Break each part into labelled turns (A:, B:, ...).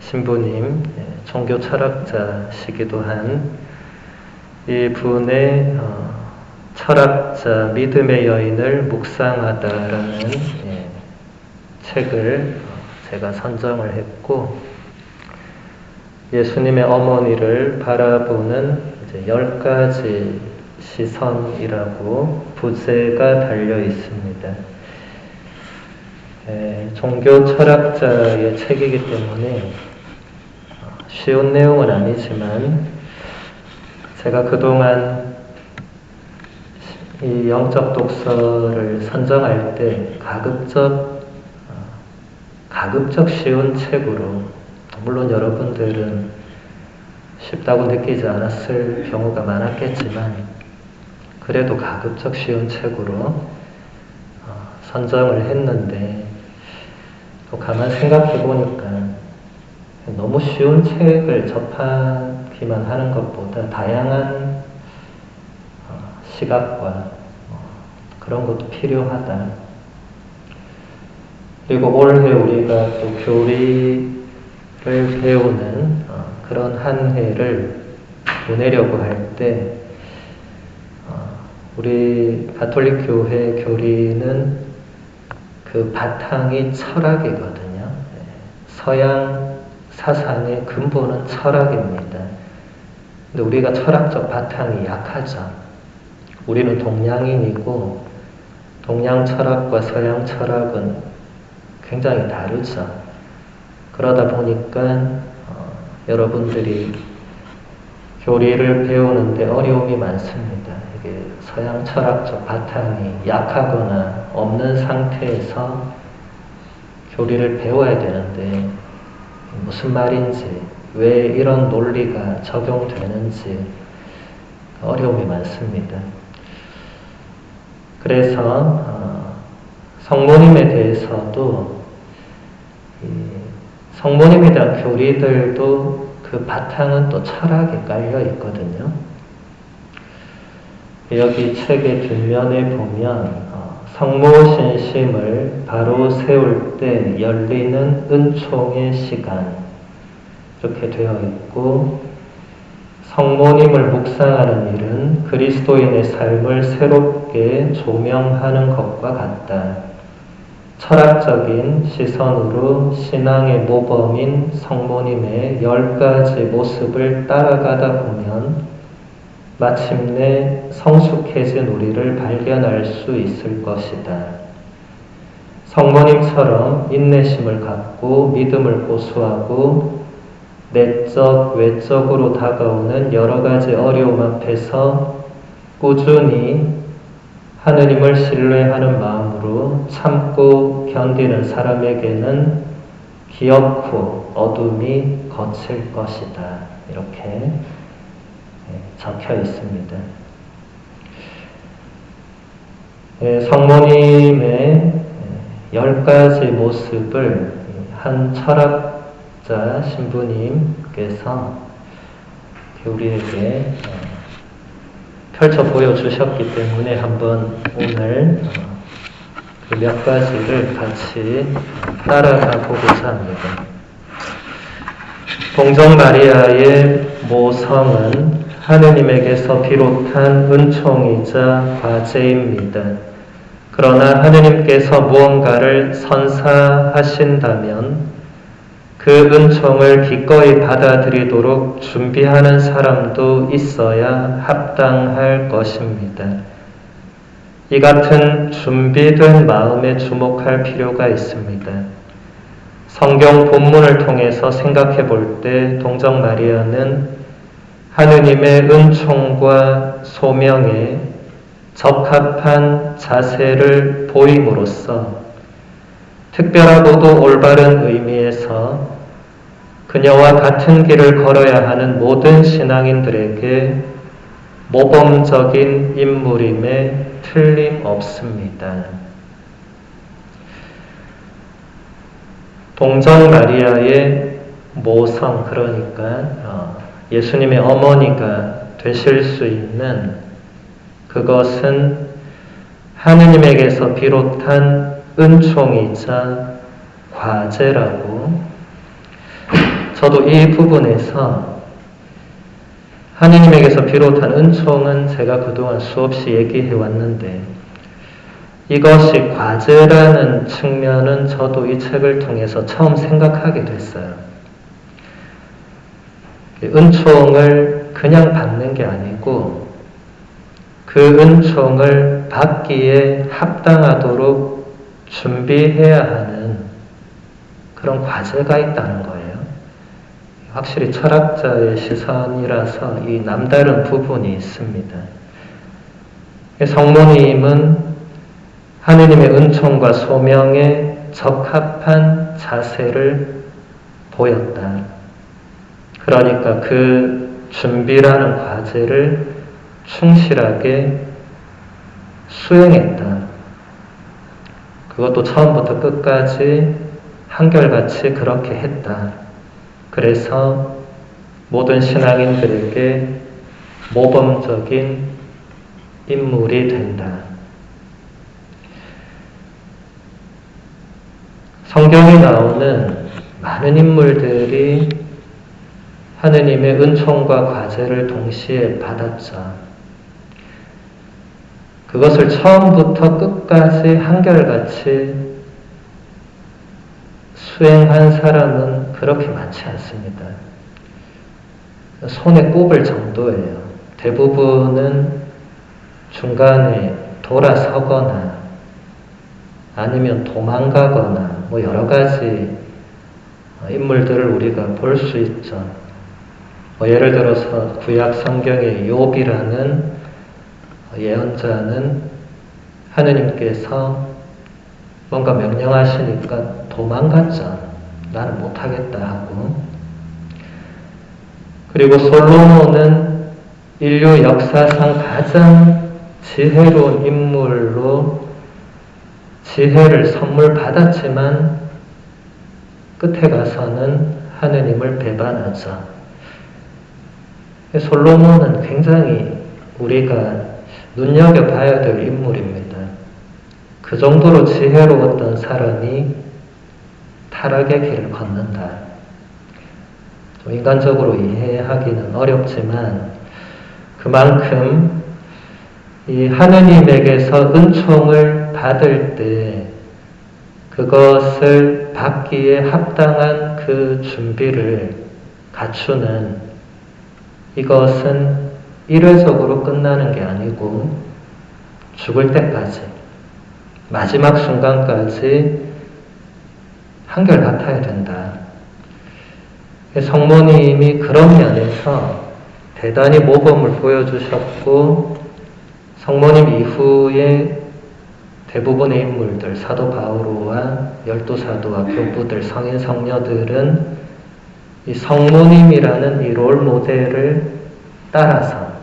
A: 신부님, 종교 철학자시기도 한 이 분의 철학자 믿음의 여인을 묵상하다라는 책을 제가 선정을 했고, 예수님의 어머니를 바라보는 10가지 시선이라고 부제가 달려 있습니다. 종교 철학자의 책이기 때문에 쉬운 내용은 아니지만, 제가 그동안 이 영적 독서를 선정할 때 가급적 쉬운 책으로, 물론 여러분들은 쉽다고 느끼지 않았을 경우가 많았겠지만 그래도 가급적 쉬운 책으로 선정을 했는데, 또 가만 생각해 보니까 너무 쉬운 책을 접하기만 하는 것보다 다양한 시각과 그런 것도 필요하다. 그리고 올해 우리가 또 교리를 배우는 그런 한 해를 보내려고 할 때 우리 가톨릭 교회 교리는 그 바탕이 철학이거든요. 서양 사상의 근본은 철학입니다. 근데 우리가 철학적 바탕이 약하죠. 우리는 동양인이고 동양 철학과 서양 철학은 굉장히 다르죠. 그러다 보니까 여러분들이 교리를 배우는데 어려움이 많습니다. 이게 서양 철학적 바탕이 약하거나 없는 상태에서 교리를 배워야 되는데 무슨 말인지, 왜 이런 논리가 적용되는지 어려움이 많습니다. 그래서 성모님에 대해서도 성모님에 대한 교리들도 그 바탕은 또 철학에 깔려 있거든요. 여기 책의 뒷면에 보면 성모신심을 바로 세울 때 열리는 은총의 시간 이렇게 되어 있고, 성모님을 묵상하는 일은 그리스도인의 삶을 새롭게 조명하는 것과 같다. 철학적인 시선으로 신앙의 모범인 성모님의 10가지 모습을 따라가다 보면 마침내 성숙해진 우리를 발견할 수 있을 것이다. 성모님처럼 인내심을 갖고 믿음을 고수하고 내적, 외적으로 다가오는 여러 가지 어려움 앞에서 꾸준히 하느님을 신뢰하는 마음으로 참고 견디는 사람에게는 기어코 어둠이 거칠 것이다. 이렇게 적혀 있습니다. 성모님의 10가지 모습을 한 철학자 신부님께서 우리에게 펼쳐 보여주셨기 때문에 한번 오늘 그 몇 가지를 같이 따라가 보고자 합니다. 동정 마리아의 모성은 하느님에게서 비롯한 은총이자 과제입니다. 그러나 하느님께서 무언가를 선사하신다면 그 은총을 기꺼이 받아들이도록 준비하는 사람도 있어야 합당할 것입니다. 이 같은 준비된 마음에 주목할 필요가 있습니다. 성경 본문을 통해서 생각해 볼 때 동정 마리아는 하느님의 은총과 소명에 적합한 자세를 보임으로써 특별하고도 올바른 의미에서 그녀와 같은 길을 걸어야 하는 모든 신앙인들에게 모범적인 인물임에 틀림없습니다. 동정 마리아의 모성, 그러니까 예수님의 어머니가 되실 수 있는 그것은 하느님에게서 비롯한 은총이자 과제라고 저도 이 부분에서 하느님에게서 비롯한 은총은 제가 그동안 수없이 얘기해 왔는데 이것이 과제라는 측면은 저도 이 책을 통해서 처음 생각하게 됐어요. 은총을 그냥 받는 게 아니고 그 은총을 받기에 합당하도록 준비해야 하는 그런 과제가 있다는 거예요. 확실히 철학자의 시선이라서 이 남다른 부분이 있습니다. 성모님은 하느님의 은총과 소명에 적합한 자세를 보였다. 그러니까 그 준비라는 과제를 충실하게 수행했다. 그것도 처음부터 끝까지 한결같이 그렇게 했다. 그래서 모든 신앙인들에게 모범적인 인물이 된다. 성경에 나오는 많은 인물들이 하느님의 은총과 과제를 동시에 받았죠. 그것을 처음부터 끝까지 한결같이 수행한 사람은 그렇게 많지 않습니다. 손에 꼽을 정도예요. 대부분은 중간에 돌아서거나 아니면 도망가거나 여러 가지 인물들을 우리가 볼 수 있죠. 예를 들어서 구약 성경의 욥이라는 예언자는 하느님께서 뭔가 명령하시니까 도망갔죠. 나는 못하겠다 하고. 그리고 솔로몬은 인류 역사상 가장 지혜로운 인물로 지혜를 선물 받았지만 끝에 가서는 하느님을 배반하죠. 솔로몬은 굉장히 우리가 눈여겨봐야 될 인물입니다. 그 정도로 지혜로웠던 사람이 타락의 길을 걷는다. 좀 인간적으로 이해하기는 어렵지만 그만큼 이 하느님에게서 은총을 받을 때 그것을 받기에 합당한 그 준비를 갖추는 이것은 일회적으로 끝나는 게 아니고 죽을 때까지 마지막 순간까지 한결같아야 된다. 성모님이 그런 면에서 대단히 모범을 보여주셨고 성모님 이후에 대부분의 인물들, 사도 바오로와 열두 사도와 교부들, 성인 성녀들은 이 성모님이라는 이 롤 모델을 따라서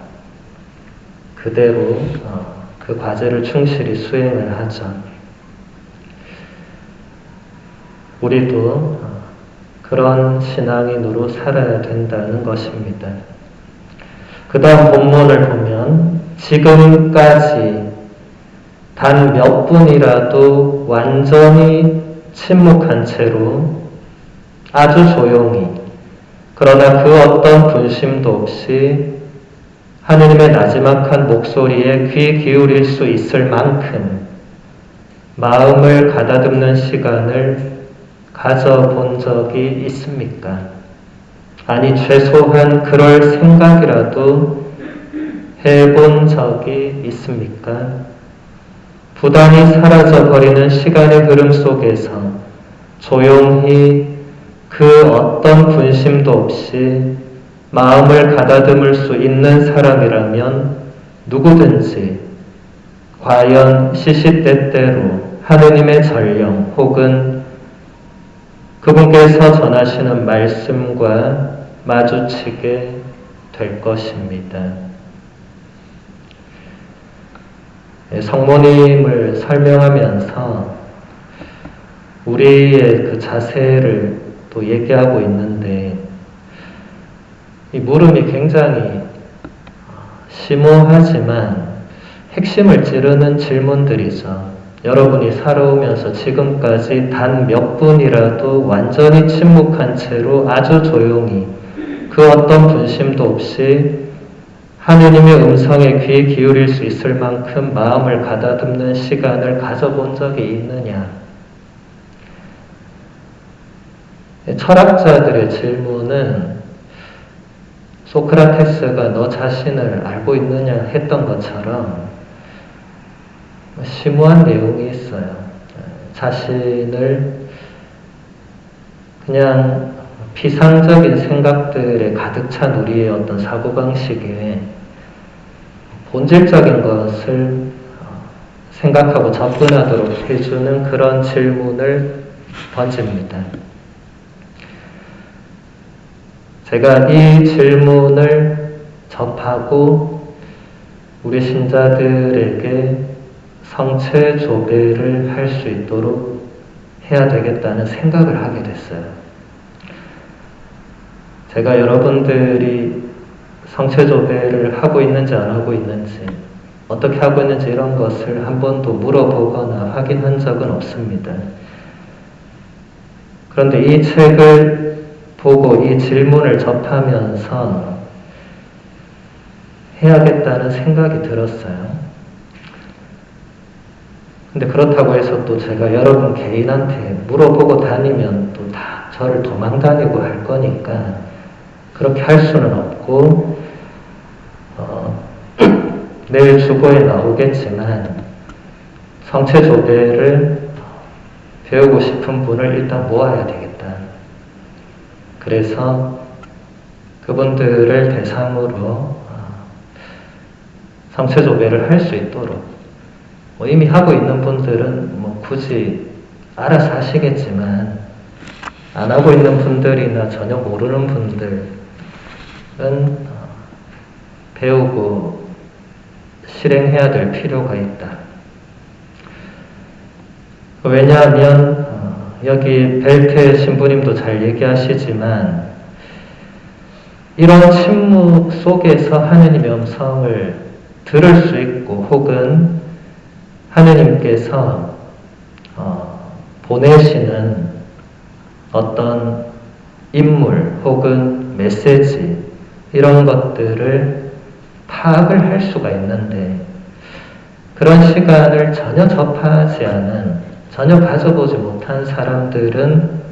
A: 그대로 그 과제를 충실히 수행을 하죠. 우리도 그런 신앙인으로 살아야 된다는 것입니다. 그 다음 본문을 보면 지금까지 단 몇 분이라도 완전히 침묵한 채로 아주 조용히 그러나 그 어떤 분심도 없이 하느님의 나지막한 목소리에 귀 기울일 수 있을 만큼 마음을 가다듬는 시간을 가져본 적이 있습니까? 아니 최소한 그럴 생각이라도 해본 적이 있습니까? 부단히 사라져버리는 시간의 흐름 속에서 조용히 그 어떤 분심도 없이 마음을 가다듬을 수 있는 사람이라면 누구든지 과연 시시때때로 하느님의 전령 혹은 그분께서 전하시는 말씀과 마주치게 될 것입니다. 성모님을 설명하면서 우리의 그 자세를 또 얘기하고 있는데 이 물음이 굉장히 심오하지만 핵심을 찌르는 질문들이죠. 여러분이 살아오면서 지금까지 단 몇 분이라도 완전히 침묵한 채로 아주 조용히 그 어떤 분심도 없이 하느님의 음성에 귀 기울일 수 있을 만큼 마음을 가다듬는 시간을 가져본 적이 있느냐? 철학자들의 질문은 소크라테스가 너 자신을 알고 있느냐 했던 것처럼 심오한 내용이 있어요. 자신을 그냥 피상적인 생각들에 가득 찬 우리의 어떤 사고방식에 본질적인 것을 생각하고 접근하도록 해주는 그런 질문을 던집니다. 제가 이 질문을 접하고 우리 신자들에게 성체 조배를 할 수 있도록 해야 되겠다는 생각을 하게 됐어요. 제가 여러분들이 성체 조배를 하고 있는지 안 하고 있는지, 어떻게 하고 있는지 이런 것을 한 번도 물어보거나 확인한 적은 없습니다. 그런데 이 책을 보고 이 질문을 접하면서 해야겠다는 생각이 들었어요. 근데 그렇다고 해서 또 제가 여러분 개인한테 물어보고 다니면 또 다 저를 도망 다니고 할 거니까 그렇게 할 수는 없고 내일 주보에 나오겠지만 성체 조배를 배우고 싶은 분을 일단 모아야 되겠다. 그래서 그분들을 대상으로 성체 조배를 할 수 있도록 이미 하고 있는 분들은 굳이 알아서 하시겠지만 안 하고 있는 분들이나 전혀 모르는 분들은 배우고 실행해야 될 필요가 있다. 왜냐하면 여기 벨트 신부님도 잘 얘기하시지만 이런 침묵 속에서 하느님의 음성을 들을 수 있고 혹은 하느님께서 보내시는 어떤 인물 혹은 메시지 이런 것들을 파악을 할 수가 있는데 그런 시간을 전혀 접하지 않은, 전혀 가져보지 못한 사람들은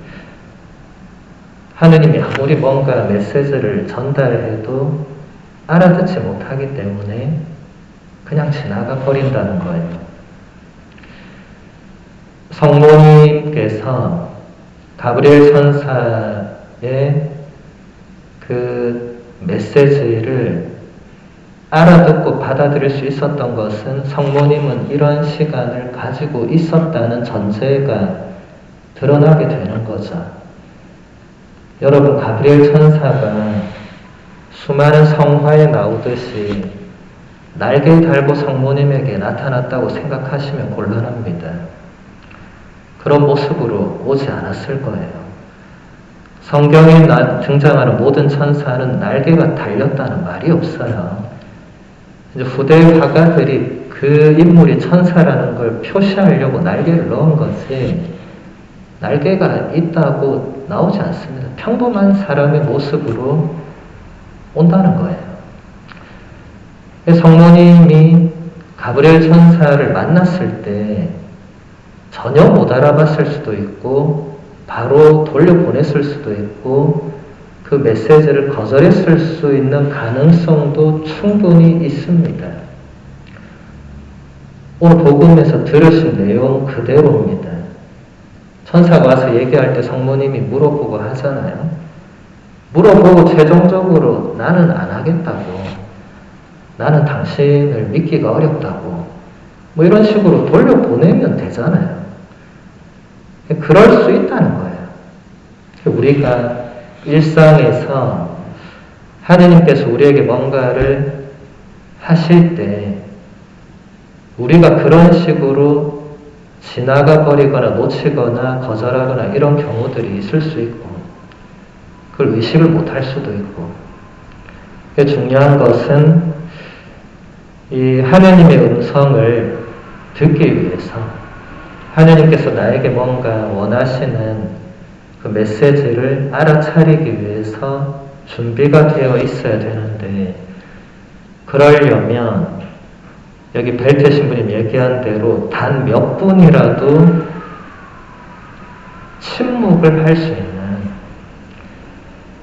A: 하느님이 아무리 뭔가 메시지를 전달해도 알아듣지 못하기 때문에 그냥 지나가 버린다는 거예요. 성모님께서 가브리엘 천사의 그 메시지를 알아듣고 받아들일 수 있었던 것은 성모님은 이런 시간을 가지고 있었다는 전제가 드러나게 되는 거죠. 여러분, 가브리엘 천사가 수많은 성화에 나오듯이 날개 달고 성모님에게 나타났다고 생각하시면 곤란합니다. 그런 모습으로 오지 않았을 거예요. 성경에 등장하는 모든 천사는 날개가 달렸다는 말이 없어요. 이제 후대 화가들이 그 인물이 천사라는 걸 표시하려고 날개를 넣은 거지 날개가 있다고 나오지 않습니다. 평범한 사람의 모습으로 온다는 거예요. 성모님이 가브리엘 천사를 만났을 때 전혀 못 알아봤을 수도 있고 바로 돌려보냈을 수도 있고 그 메시지를 거절했을 수 있는 가능성도 충분히 있습니다. 오늘 복음에서 들으신 내용 그대로입니다. 천사가 와서 얘기할 때 성모님이 물어보고 하잖아요. 물어보고 최종적으로 나는 안 하겠다고, 나는 당신을 믿기가 어렵다고 이런 식으로 돌려보내면 되잖아요. 그럴 수 있다는 거예요. 우리가 일상에서 하느님께서 우리에게 뭔가를 하실 때 우리가 그런 식으로 지나가 버리거나 놓치거나 거절하거나 이런 경우들이 있을 수 있고 그걸 의식을 못할 수도 있고 중요한 것은 이 하느님의 음성을 듣기 위해서 하느님께서 나에게 뭔가 원하시는 그 메시지를 알아차리기 위해서 준비가 되어 있어야 되는데, 그러려면 여기 벨트 신부님 얘기한 대로 단 몇 분이라도 침묵을 할 수 있는,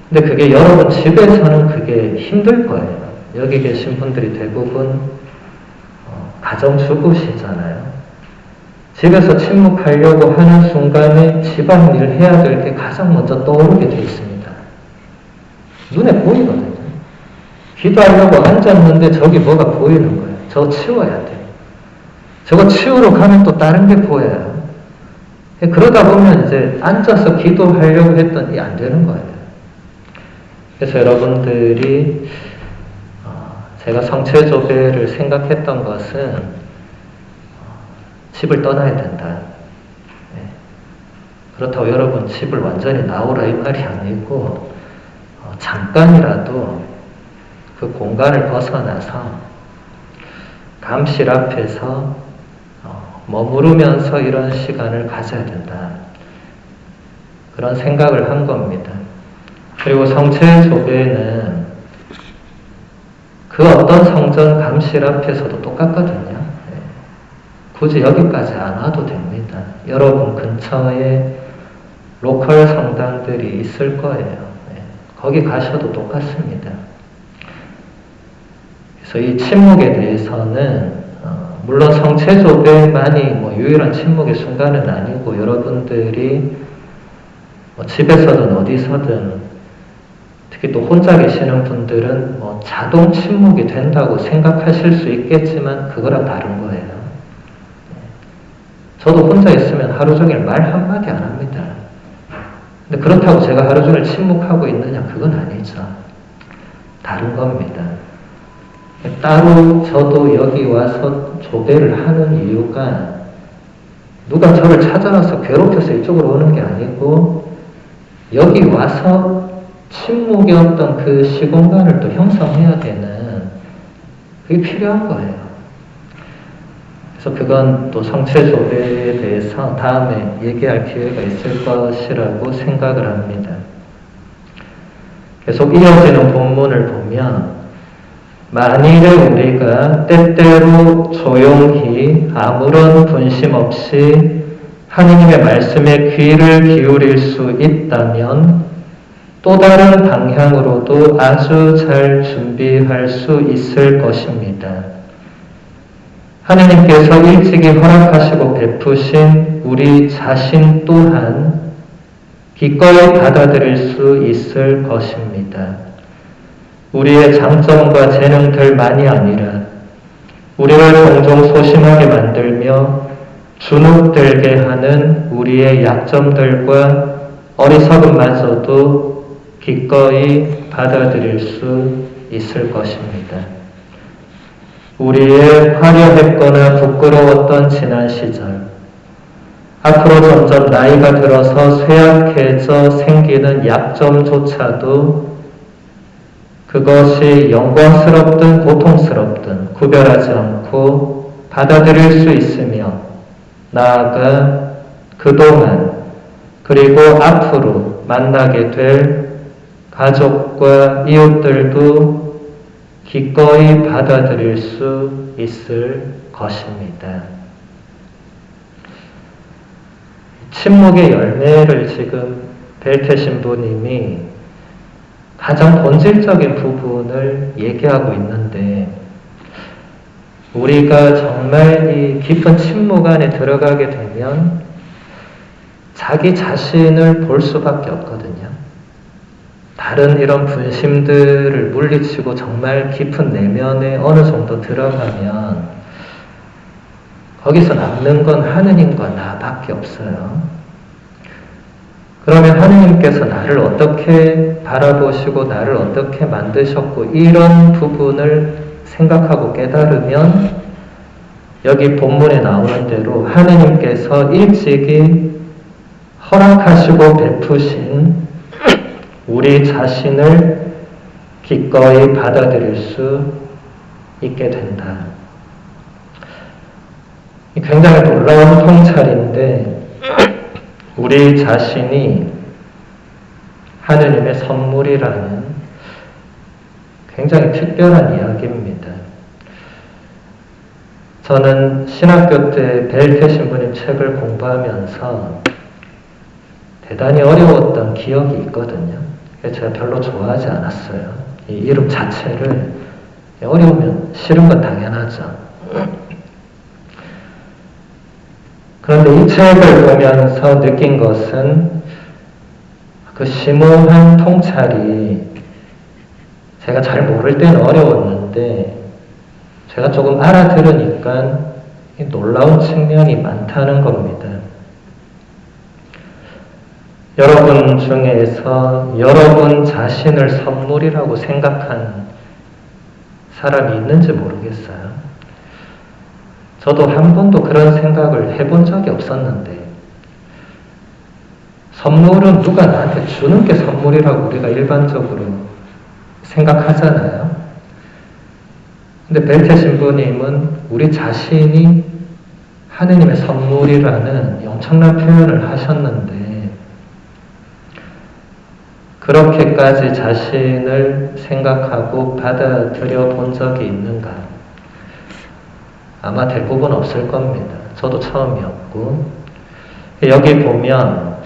A: 근데 그게 여러분 집에서는 그게 힘들 거예요. 여기 계신 분들이 대부분 가정주부시잖아요. 집에서 침묵하려고 하는 순간에 집안일 해야 될 게 가장 먼저 떠오르게 돼 있습니다. 눈에 보이거든요. 기도하려고 앉았는데 저기 뭐가 보이는 거예요. 저거 치워야 돼. 저거 치우러 가면 또 다른 게 보여요. 그러다 보면 이제 앉아서 기도하려고 했더니 안 되는 거예요. 그래서 여러분들이 제가 성체조배를 생각했던 것은 집을 떠나야 된다. 그렇다고 여러분 집을 완전히 나오라 이 말이 아니고 잠깐이라도 그 공간을 벗어나서 감실 앞에서 머무르면서 이런 시간을 가져야 된다. 그런 생각을 한 겁니다. 그리고 성체조배는 그 어떤 성전 감실 앞에서도 똑같거든요. 굳이 여기까지 안 와도 됩니다. 여러분 근처에 로컬 성당들이 있을 거예요. 거기 가셔도 똑같습니다. 그래서 이 침묵에 대해서는 물론 성체조배만이 유일한 침묵의 순간은 아니고, 여러분들이 집에서든 어디서든 특히 또 혼자 계시는 분들은 자동 침묵이 된다고 생각하실 수 있겠지만 그거랑 다른 거예요. 저도 혼자 있으면 하루 종일 말 한마디 안 합니다. 근데 그렇다고 제가 하루 종일 침묵하고 있느냐? 그건 아니죠. 다른 겁니다. 따로 저도 여기 와서 조배를 하는 이유가 누가 저를 찾아와서 괴롭혀서 이쪽으로 오는 게 아니고, 여기 와서 침묵의 어떤 그 시공간을 또 형성해야 되는, 그게 필요한 거예요. 그래서 그건 또 성체조배에 대해서 다음에 얘기할 기회가 있을 것이라고 생각을 합니다. 계속 이어지는 본문을 보면, 만일에 우리가 때때로 조용히 아무런 분심 없이 하느님의 말씀에 귀를 기울일 수 있다면 또 다른 방향으로도 아주 잘 준비할 수 있을 것입니다. 하느님께서 일찍이 허락하시고 베푸신 우리 자신 또한 기꺼이 받아들일 수 있을 것입니다. 우리의 장점과 재능들만이 아니라 우리를 종종 소심하게 만들며 주눅들게 하는 우리의 약점들과 어리석음마저도 기꺼이 받아들일 수 있을 것입니다. 우리의 화려했거나 부끄러웠던 지난 시절, 앞으로 점점 나이가 들어서 쇠약해져 생기는 약점조차도 그것이 영광스럽든 고통스럽든 구별하지 않고 받아들일 수 있으며, 나아가 그동안 그리고 앞으로 만나게 될 가족과 이웃들도 기꺼이 받아들일 수 있을 것입니다. 침묵의 열매를 지금 벨테 신부님이 가장 본질적인 부분을 얘기하고 있는데, 우리가 정말 이 깊은 침묵 안에 들어가게 되면 자기 자신을 볼 수밖에 없거든요. 다른 이런 분심들을 물리치고 정말 깊은 내면에 어느 정도 들어가면 거기서 남는 건 하느님과 나밖에 없어요. 그러면 하느님께서 나를 어떻게 바라보시고 나를 어떻게 만드셨고, 이런 부분을 생각하고 깨달으면 여기 본문에 나오는 대로 하느님께서 일찍이 허락하시고 베푸신 우리 자신을 기꺼이 받아들일 수 있게 된다. 굉장히 놀라운 통찰인데 우리 자신이 하느님의 선물이라는 굉장히 특별한 이야기입니다. 저는 신학교 때 벨트 신부님 책을 공부하면서 대단히 어려웠던 기억이 있거든요. 제가 별로 좋아하지 않았어요. 이 이름 자체를 어려우면 싫은 건 당연하죠. 그런데 이 책을 보면서 느낀 것은 그 심오한 통찰이 제가 잘 모를 때는 어려웠는데 제가 조금 알아들으니까 놀라운 측면이 많다는 겁니다. 여러분 중에서 여러분 자신을 선물이라고 생각한 사람이 있는지 모르겠어요. 저도 한 번도 그런 생각을 해본 적이 없었는데 선물은 누가 나한테 주는 게 선물이라고 우리가 일반적으로 생각하잖아요. 근데 벨트 신부님은 우리 자신이 하느님의 선물이라는 엄청난 표현을 하셨는데 그렇게까지 자신을 생각하고 받아들여 본 적이 있는가? 아마 대부분 없을 겁니다. 저도 처음이었고. 여기 보면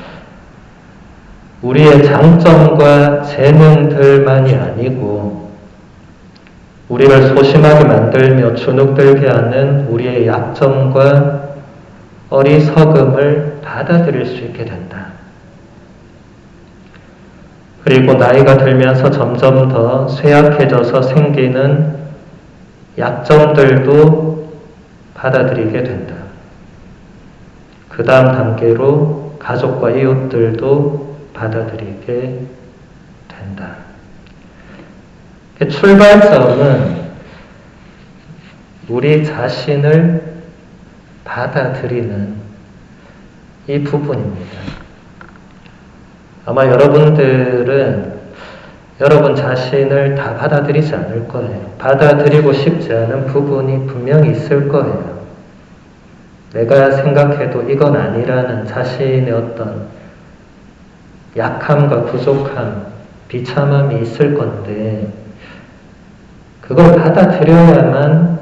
A: 우리의 장점과 재능들만이 아니고 우리를 소심하게 만들며 주눅들게 하는 우리의 약점과 어리석음을 받아들일 수 있게 된다. 그리고 나이가 들면서 점점 더 쇠약해져서 생기는 약점들도 받아들이게 된다. 그 다음 단계로 가족과 이웃들도 받아들이게 된다. 출발점은 우리 자신을 받아들이는 이 부분입니다. 아마 여러분들은 여러분 자신을 다 받아들이지 않을 거예요. 받아들이고 싶지 않은 부분이 분명히 있을 거예요. 내가 생각해도 이건 아니라는 자신의 어떤 약함과 부족함, 비참함이 있을 건데 그걸 받아들여야만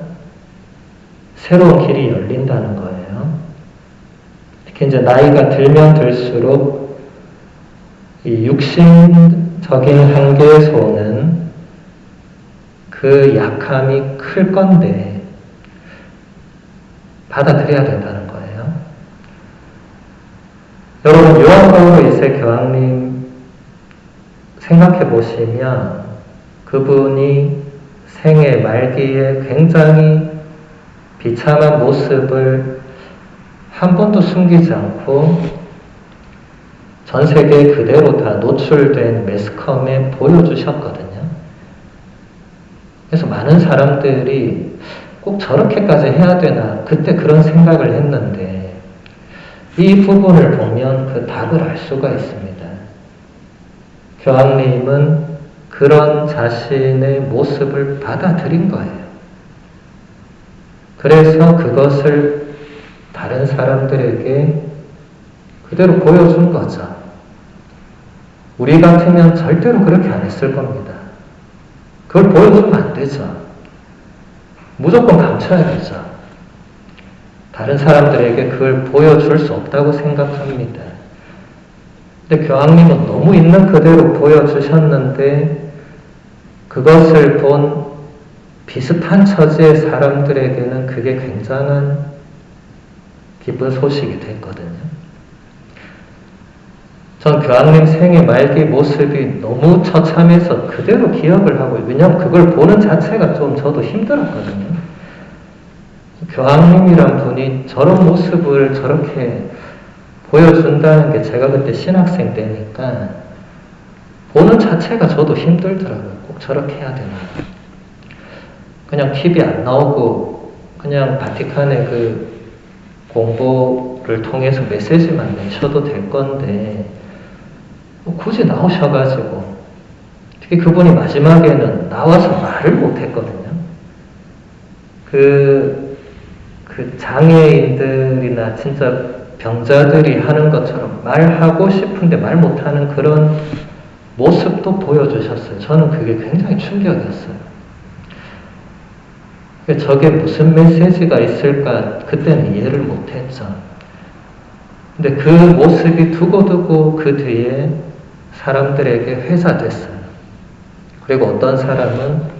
A: 새로운 길이 열린다는 거예요. 특히 이제 나이가 들면 들수록 이 육신적인 한계에서는 그 약함이 클 건데 받아들여야 된다는 거예요. 여러분 요한 바오로 2세 교황님 생각해 보시면 그분이 생애 말기에 굉장히 비참한 모습을 한 번도 숨기지 않고 전 세계에 그대로 다 노출된 매스컴에 보여주셨거든요. 그래서 많은 사람들이 꼭 저렇게까지 해야 되나 그때 그런 생각을 했는데 이 부분을 보면 그 답을 알 수가 있습니다. 교황님은 그런 자신의 모습을 받아들인 거예요. 그래서 그것을 다른 사람들에게 그대로 보여준 거죠. 우리 같으면 절대로 그렇게 안 했을 겁니다. 그걸 보여주면 안 되죠. 무조건 감춰야 되죠. 다른 사람들에게 그걸 보여줄 수 없다고 생각합니다. 근데 교황님은 너무 있는 그대로 보여주셨는데 그것을 본 비슷한 처지의 사람들에게는 그게 굉장한 기쁜 소식이 됐거든요. 전 교황님 생애 말기 모습이 너무 처참해서 그대로 기억을 하고, 왜냐하면 그걸 보는 자체가 좀 저도 힘들었거든요. 교황님이란 분이 저런 모습을 저렇게 보여준다는 게 제가 그때 신학생 때니까 보는 자체가 저도 힘들더라고요. 꼭 저렇게 해야 되나. 그냥 TV 안 나오고 그냥 바티칸의 그 공보를 통해서 메시지만 내셔도 될 건데 굳이 나오셔가지고 특히 그분이 마지막에는 나와서 말을 못했거든요. 그 그 장애인들이나 진짜 병자들이 하는 것처럼 말하고 싶은데 말 못하는 그런 모습도 보여주셨어요. 저는 그게 굉장히 충격이었어요. 저게 무슨 메시지가 있을까 그때는 이해를 못했죠. 근데 그 모습이 두고두고 그 뒤에 사람들에게 회자됐어요. 그리고 어떤 사람은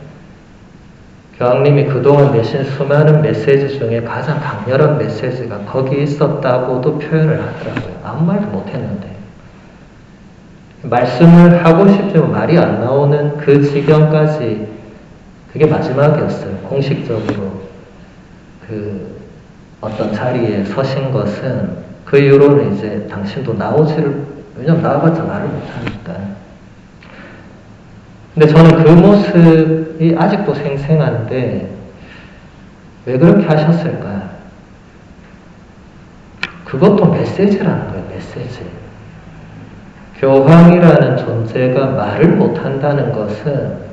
A: 교황님이 그동안 내신 수많은 메시지 중에 가장 강렬한 메시지가 거기 있었다고도 표현을 하더라고요. 아무 말도 못했는데. 말씀을 하고 싶지만 말이 안 나오는 그 지경까지 그게 마지막이었어요. 공식적으로 그 어떤 자리에 서신 것은 그 이후로는 이제 당신도 나오지를, 왜냐면 나와봤자 말을 못하니까. 근데 저는 그 모습이 아직도 생생한데 왜 그렇게 하셨을까? 그것도 메시지라는 거예요. 메시지. 교황이라는 존재가 말을 못한다는 것은,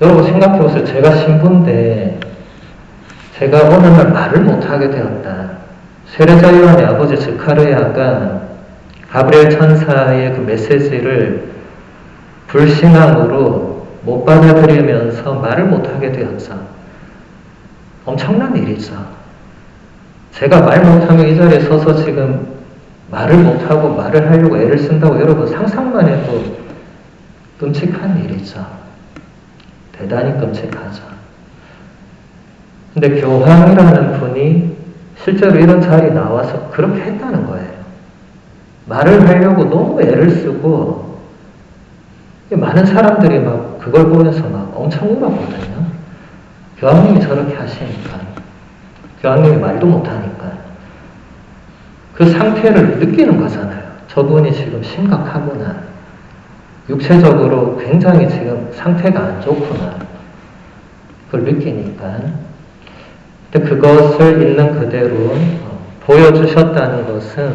A: 여러분 생각해보세요. 제가 신부인데 제가 어느 날 말을 못하게 되었다. 세례자 요한의 아버지 스가랴가 가브리엘 천사의 그 메시지를 불신앙으로 못 받아들이면서 말을 못하게 되었죠. 엄청난 일이죠. 제가 말 못하면 이 자리에 서서 지금 말을 못하고 말을 하려고 애를 쓴다고 여러분 상상만 해도 끔찍한 일이죠. 대단히 끔찍하죠. 근데 교황이라는 분이 실제로 이런 자리에 나와서 그렇게 했다는 거예요. 말을 하려고 너무 애를 쓰고 많은 사람들이 막 그걸 보면서 막 엄청 울었거든요. 교황님이 저렇게 하시니까. 교황님이 말도 못하니까. 그 상태를 느끼는 거잖아요. 저분이 지금 심각하구나. 육체적으로 굉장히 지금 상태가 안 좋구나. 그걸 느끼니까. 근데 그것을 있는 그대로 보여주셨다는 것은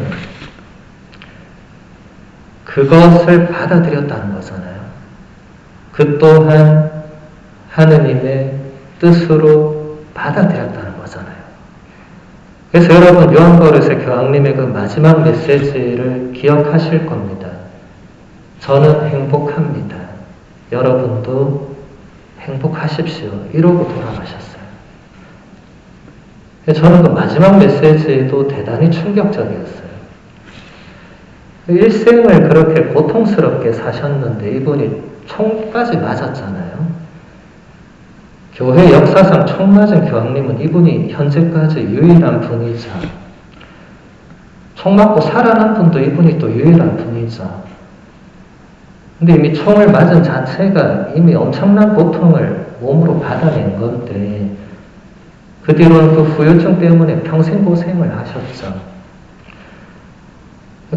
A: 그것을 받아들였다는 거잖아요. 그 또한 하느님의 뜻으로 받아들였다는 거잖아요. 그래서 여러분 요한버릇의 교황님의 그 마지막 메시지를 기억하실 겁니다. 저는 행복합니다. 여러분도 행복하십시오. 이러고 돌아가셨어요. 저는 그 마지막 메시지도 대단히 충격적이었어요. 일생을 그렇게 고통스럽게 사셨는데 이분이 총까지 맞았잖아요. 교회 역사상 총 맞은 교황님은 이분이 현재까지 유일한 분이자, 총 맞고 살아난 분도 이분이 또 유일한 분이자. 근데 이미 총을 맞은 자체가 이미 엄청난 고통을 몸으로 받아낸 건데 그 뒤로는 그 후유증 때문에 평생 고생을 하셨죠.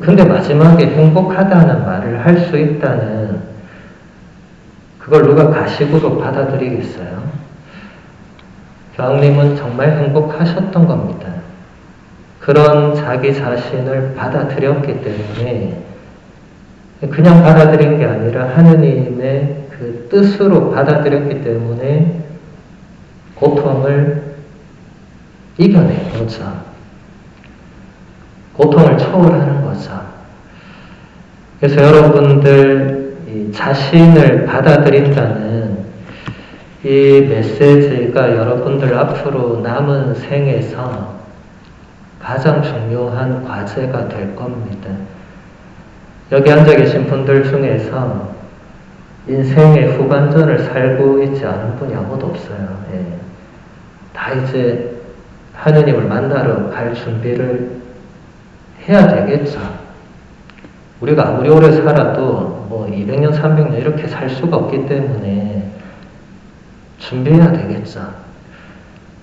A: 근데 마지막에 행복하다는 말을 할 수 있다는, 그걸 누가 가식으로 받아들이겠어요? 교황님은 정말 행복하셨던 겁니다. 그런 자기 자신을 받아들였기 때문에, 그냥 받아들인 게 아니라 하느님의 그 뜻으로 받아들였기 때문에 고통을 이겨낸 거죠. 고통을 초월하는 거죠. 그래서 여러분들 자신을 받아들인다는 이 메시지가 여러분들 앞으로 남은 생에서 가장 중요한 과제가 될 겁니다. 여기 앉아 계신 분들 중에서 인생의 후반전을 살고 있지 않은 분이 아무도 없어요. 예. 다 이제 하느님을 만나러 갈 준비를 해야 되겠죠. 우리가 아무리 오래 살아도 뭐 200년, 300년 이렇게 살 수가 없기 때문에 준비해야 되겠죠.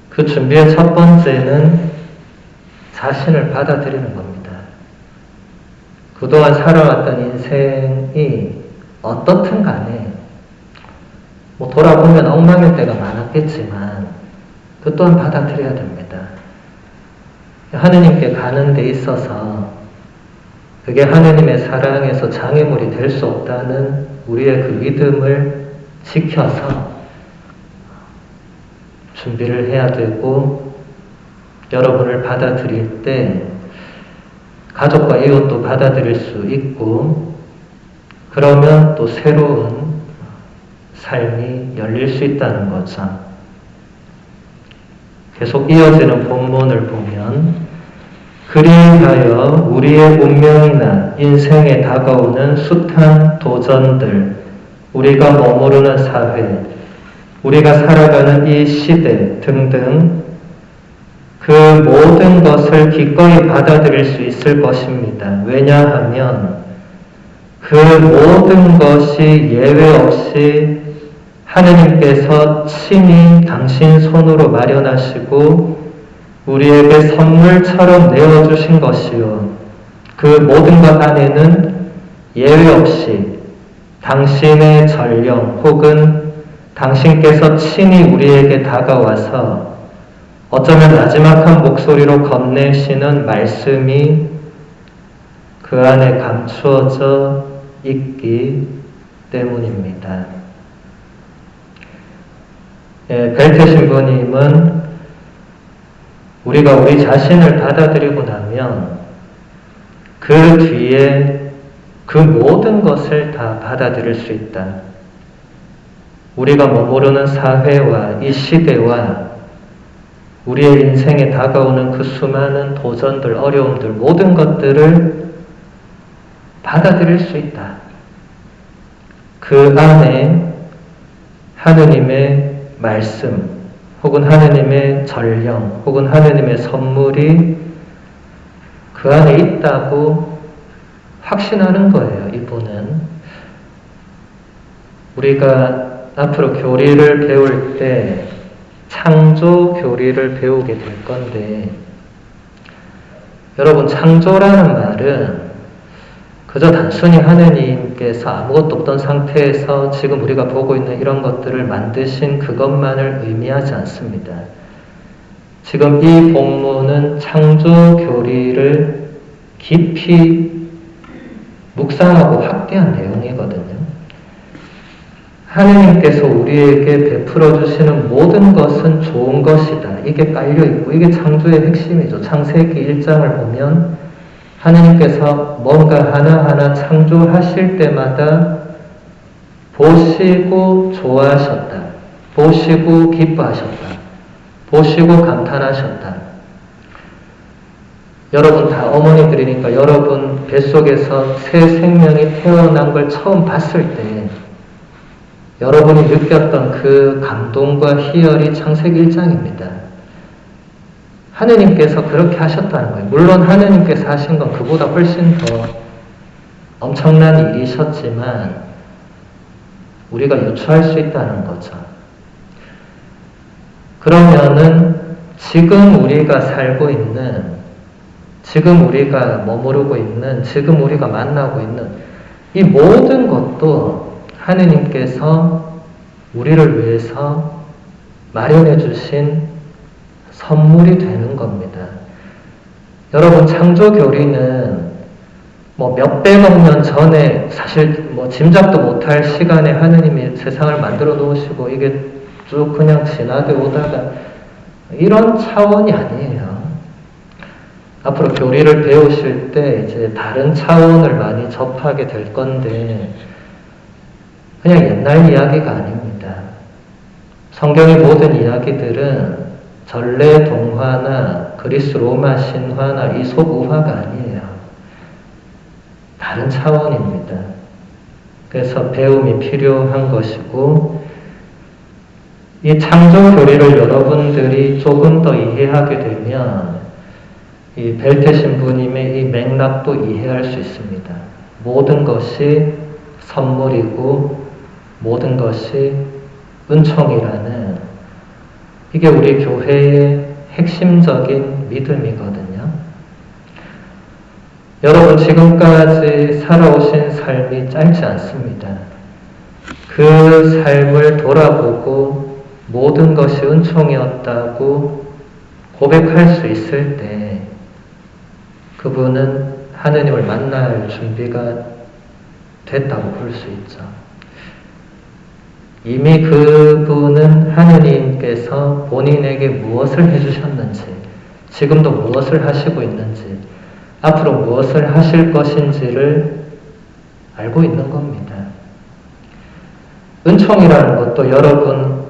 A: 그 준비의 첫 번째는 자신을 받아들이는 겁니다. 그동안 살아왔던 인생이 어떻든 간에 뭐 돌아보면 엉망일 때가 많았겠지만 그 또한 받아들여야 됩니다. 하느님께 가는 데 있어서 그게 하느님의 사랑에서 장애물이 될 수 없다는 우리의 그 믿음을 지켜서 준비를 해야 되고, 여러분을 받아들일 때 가족과 이웃도 받아들일 수 있고, 그러면 또 새로운 삶이 열릴 수 있다는 거죠. 계속 이어지는 본문을 보면, 그리하여 우리의 운명이나 인생에 다가오는 숱한 도전들, 우리가 머무르는 사회, 우리가 살아가는 이 시대 등등 그 모든 것을 기꺼이 받아들일 수 있을 것입니다. 왜냐하면 그 모든 것이 예외 없이 하느님께서 친히 당신 손으로 마련하시고 우리에게 선물처럼 내어주신 것이요. 그 모든 것 안에는 예외 없이 당신의 전령 혹은 당신께서 친히 우리에게 다가와서 어쩌면 나지막한 목소리로 건네시는 말씀이 그 안에 감추어져 있기 때문입니다. 벨트 신부님은 우리가 우리 자신을 받아들이고 나면 그 뒤에 그 모든 것을 다 받아들일 수 있다. 우리가 머무르는 사회와 이 시대와 우리의 인생에 다가오는 그 수많은 도전들, 어려움들, 모든 것들을 받아들일 수 있다. 그 안에 하느님의 말씀, 혹은 하느님의 전령, 혹은 하느님의 선물이 그 안에 있다고 확신하는 거예요, 이분은. 우리가 앞으로 교리를 배울 때 창조 교리를 배우게 될 건데, 여러분, 창조라는 말은 그저 단순히 하느님께서 아무것도 없던 상태에서 지금 우리가 보고 있는 이런 것들을 만드신 그것만을 의미하지 않습니다. 지금 이 본문은 창조 교리를 깊이 묵상하고 확대한 내용이거든요. 하느님께서 우리에게 베풀어 주시는 모든 것은 좋은 것이다. 이게 깔려있고 이게 창조의 핵심이죠. 창세기 1장을 보면 하느님께서 뭔가 하나하나 창조하실 때마다 보시고 좋아하셨다. 보시고 기뻐하셨다. 보시고 감탄하셨다. 여러분 다 어머니들이니까 여러분 뱃속에서 새 생명이 태어난 걸 처음 봤을 때 여러분이 느꼈던 그 감동과 희열이 창세기 1장입니다. 하느님께서 그렇게 하셨다는 거예요. 물론 하느님께서 하신 건 그보다 훨씬 더 엄청난 일이셨지만 우리가 유추할 수 있다는 거죠. 그러면은 지금 우리가 살고 있는, 지금 우리가 머무르고 있는, 지금 우리가 만나고 있는 이 모든 것도 하느님께서 우리를 위해서 마련해 주신 선물이 되는 겁니다. 여러분, 창조교리는 뭐 몇백억 년 전에 사실 뭐 짐작도 못할 시간에 하느님이 세상을 만들어 놓으시고 이게 쭉 그냥 지나게 오다가 이런 차원이 아니에요. 앞으로 교리를 배우실 때 이제 다른 차원을 많이 접하게 될 건데 그냥 옛날 이야기가 아닙니다. 성경의 모든 이야기들은 전래 동화나 그리스 로마 신화나 이솝 우화가 아니에요. 다른 차원입니다. 그래서 배움이 필요한 것이고 이 창조 교리를 여러분들이 조금 더 이해하게 되면 이 벨트 신부님의 이 맥락도 이해할 수 있습니다. 모든 것이 선물이고 모든 것이 은총이라는 이게 우리 교회의 핵심적인 믿음이거든요. 여러분, 지금까지 살아오신 삶이 짧지 않습니다. 그 삶을 돌아보고 모든 것이 은총이었다고 고백할 수 있을 때 그분은 하느님을 만날 준비가 됐다고 볼 수 있죠. 이미 그분은 하느님께서 본인에게 무엇을 해주셨는지, 지금도 무엇을 하시고 있는지, 앞으로 무엇을 하실 것인지를 알고 있는 겁니다. 은총이라는 것도 여러분,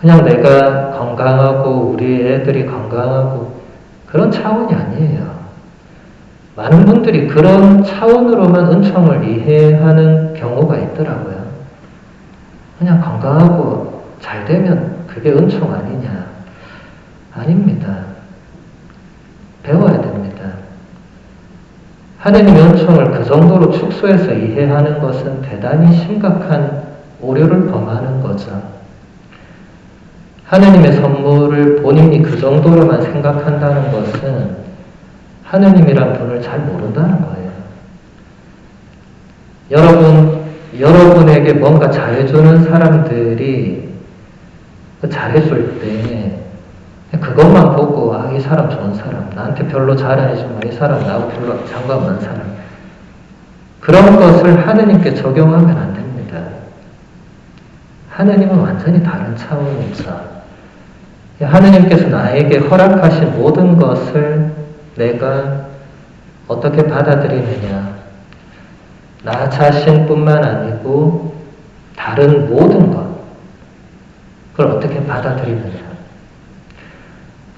A: 그냥 내가 건강하고 우리 애들이 건강하고 그런 차원이 아니에요. 많은 분들이 그런 차원으로만 은총을 이해하는 경우가 있더라고요. 그냥 건강하고 잘 되면 그게 은총 아니냐. 아닙니다. 배워야 됩니다. 하느님의 은총을 그 정도로 축소해서 이해하는 것은 대단히 심각한 오류를 범하는 거죠. 하느님의 선물을 본인이 그 정도로만 생각한다는 것은 하느님이란 분을 잘 모른다는 거예요. 여러분에게 뭔가 잘해주는 사람들이 잘해줄 때 그것만 보고 이 사람 좋은 사람, 나한테 별로 잘 안 해주면 이 사람 나하고 별로 상관없는 사람, 그런 것을 하느님께 적용하면 안 됩니다. 하느님은 완전히 다른 차원이죠. 하느님께서 나에게 허락하신 모든 것을 내가 어떻게 받아들이느냐, 나 자신뿐만 아니고 다른 모든 것, 그걸 어떻게 받아들이느냐,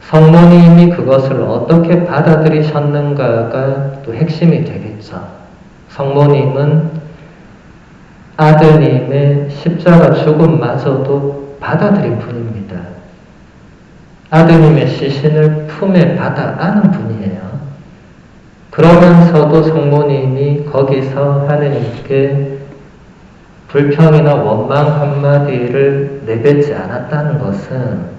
A: 성모님이 그것을 어떻게 받아들이셨는가가 또 핵심이 되겠죠. 성모님은 아드님의 십자가 죽음마저도 받아들인 분입니다. 아드님의 시신을 품에 받아 안은 분이에요. 그러면서도 성모님이 거기서 하느님께 불평이나 원망 한마디를 내뱉지 않았다는 것은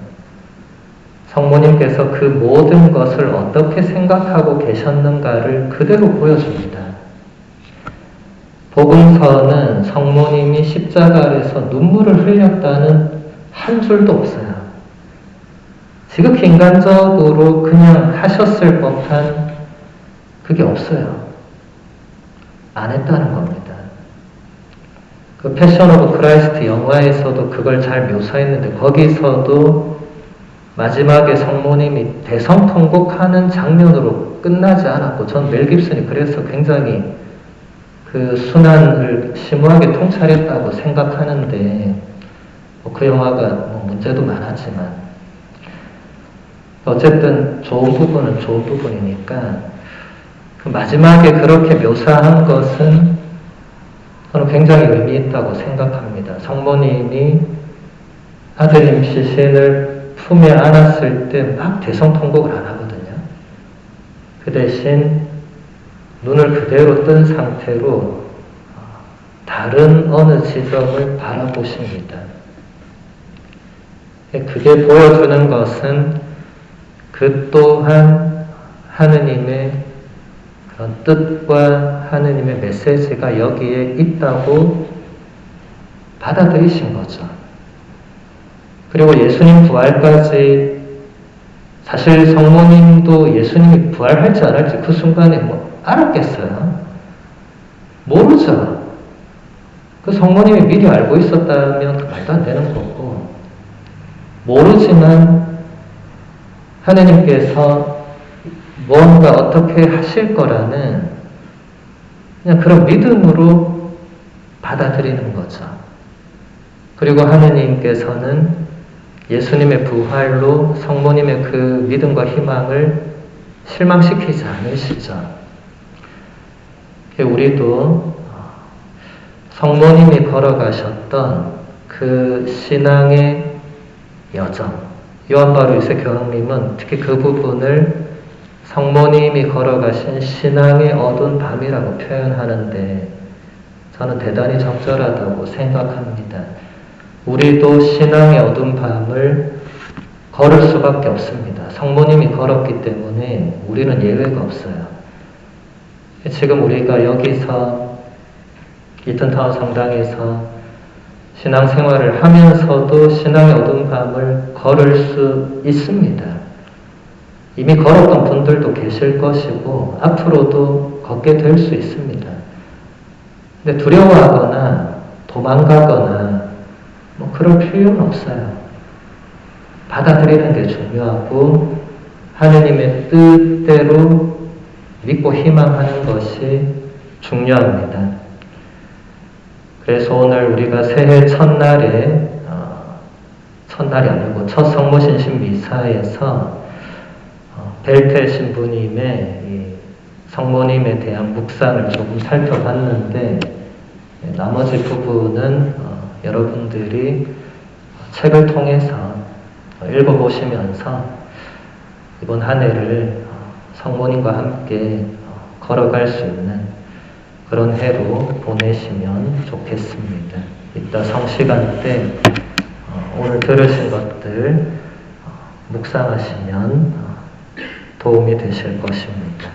A: 성모님께서 그 모든 것을 어떻게 생각하고 계셨는가를 그대로 보여줍니다. 복음서는 성모님이 십자가 아래서 눈물을 흘렸다는 한 줄도 없어요. 지극히 인간적으로 그냥 하셨을 법한 그게 없어요. 안 했다는 겁니다. 그 패션 오브 크라이스트 영화에서도 그걸 잘 묘사했는데 거기서도 마지막에 성모님이 대성통곡하는 장면으로 끝나지 않았고, 전 멜 깁슨이 그래서 굉장히 그 순환을 심오하게 통찰했다고 생각하는데, 그 영화가 문제도 많았지만 어쨌든 좋은 부분은 좋은 부분이니까 그 마지막에 그렇게 묘사한 것은 저는 굉장히 의미 있다고 생각합니다. 성모님이 아드님 시신을 품에 안았을 때 막 대성통곡을 안 하거든요. 그 대신 눈을 그대로 뜬 상태로 다른 어느 지점을 바라보십니다. 그게 보여주는 것은 그 또한 하느님의 그런 뜻과 하느님의 메시지가 여기에 있다고 받아들이신 거죠. 그리고 예수님 부활까지, 사실 성모님도 예수님이 부활할지 안 할지 그 순간에 알았겠어요? 모르죠. 그 성모님이 미리 알고 있었다면 말도 안 되는 거고, 모르지만 하느님께서 뭔가 어떻게 하실 거라는 그냥 그런 믿음으로 받아들이는 거죠. 그리고 하느님께서는 예수님의 부활로 성모님의 그 믿음과 희망을 실망시키지 않으시죠. 우리도 성모님이 걸어가셨던 그 신앙의 여정, 요한 바로이세 교황님은 특히 그 부분을 성모님이 걸어가신 신앙의 어두운 밤이라고 표현하는데 저는 대단히 적절하다고 생각합니다. 우리도 신앙의 어두운 밤을 걸을 수밖에 없습니다. 성모님이 걸었기 때문에 우리는 예외가 없어요. 지금 우리가 여기서 이튼타운 성당에서 신앙생활을 하면서도 신앙의 어두운 밤을 걸을 수 있습니다. 이미 걸었던 분들도 계실 것이고 앞으로도 걷게 될 수 있습니다. 근데 두려워하거나 도망가거나 그럴 필요는 없어요. 받아들이는 게 중요하고 하느님의 뜻대로 믿고 희망하는 것이 중요합니다. 그래서 오늘 우리가 새해 첫날에, 첫날이 아니고 첫 성모신신 미사에서 벨테 신부님의 이 성모님에 대한 묵상을 조금 살펴봤는데, 나머지 부분은 여러분들이 책을 통해서 읽어보시면서 이번 한 해를 성모님과 함께 걸어갈 수 있는 그런 해로 보내시면 좋겠습니다. 이따 성시간 때 오늘 들으신 것들 묵상하시면 도움이 되실 것입니다.